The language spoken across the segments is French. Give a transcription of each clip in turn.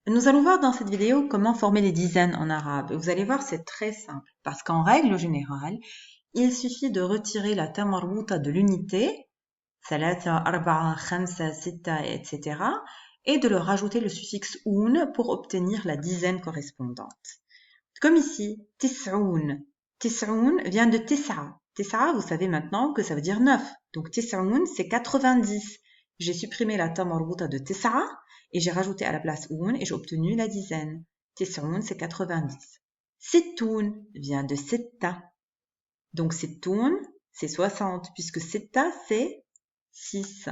Nous allons voir dans cette vidéo comment former les dizaines en arabe. Vous allez voir, c'est très simple parce qu'en règle générale, il suffit de retirer la ta marbuta de l'unité, thalatha, arba'a, khamsa, sitta, etc. et de leur rajouter le suffixe un pour obtenir la dizaine correspondante. Comme ici, tis'oun. Tis'oun vient de tis'a. Tis'a, vous savez maintenant que ça veut dire 9. Donc tis'oun, c'est 90. J'ai supprimé la ta marbuta de tis'a et j'ai rajouté à la place un et j'ai obtenu la dizaine. Tis'oun, c'est 90. Sittoun vient de sitta. Donc sittoun, c'est 60 puisque sitta, c'est 6.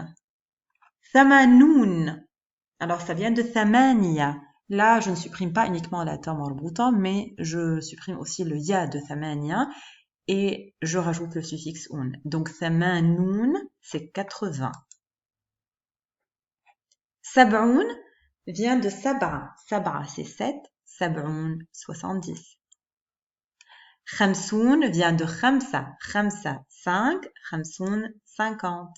Thamanoun. Alors ça vient de thamania. Là, je ne supprime pas uniquement la ta marbuta, mais je supprime aussi le ya de thamania et je rajoute le suffixe un. Donc thamanoun, c'est 80. Sab'oun vient de sab'a. Sab'a, c'est 7. Sab'oun, 70. Khamsoun vient de khamsa. Khamsa, 5. Khamsoun, 50.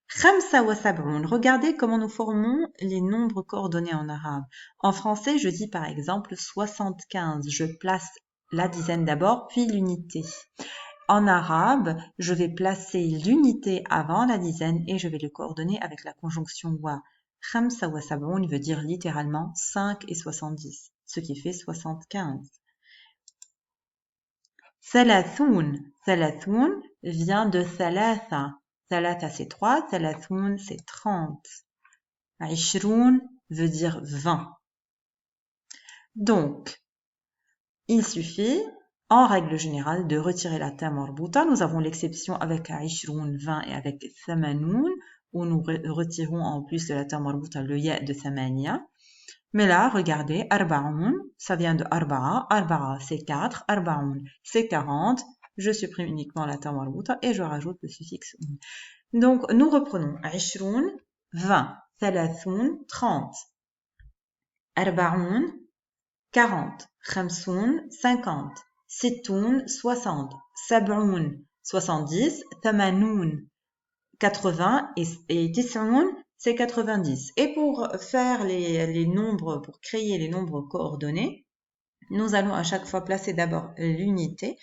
Khamsa wa sab'oun. Regardez comment nous formons les nombres coordonnés en arabe. En français, je dis par exemple 75. Je place la dizaine d'abord, puis l'unité. En arabe, je vais placer l'unité avant la dizaine et je vais le coordonner avec la conjonction wa. Khamsa wa sab'oun veut dire littéralement 5 et 70, ce qui fait 75. Thalathoun. Thalathoun vient de thalatha. Thalatha c'est 3, thalathoun c'est 30. Ishroun veut dire 20. Donc, il suffit, en règle générale, de retirer la ta marbuta. Nous avons l'exception avec Ishroun 20 et avec Thamanoun, où nous retirons en plus de la ta marbuta le ya de Thamania. Mais là, regardez, Arba'oun, ça vient de Arba'a. Arba'a, c'est 4. Arba'oun, c'est 40. Je supprime uniquement la ta marbuta et je rajoute le suffixe un. Donc, nous reprenons Ishroun, 20. Thalathoun, 30. Arba'oun, 40. Khamsoun, 50. Sittoun, 60. Sab'oun, 70. Thamanoun, 80. Et Tis'oun, c'est 90. Et pour faire les nombres, pour créer les nombres coordonnés, nous allons à chaque fois placer d'abord l'unité,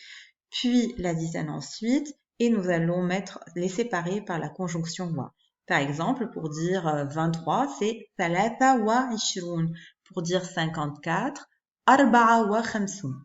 puis la dizaine ensuite, et nous allons les séparer par la conjonction wa. Par exemple, pour dire 23, c'est thalatha wa ishroun. Pour dire 54, arba'a wa khamsoun.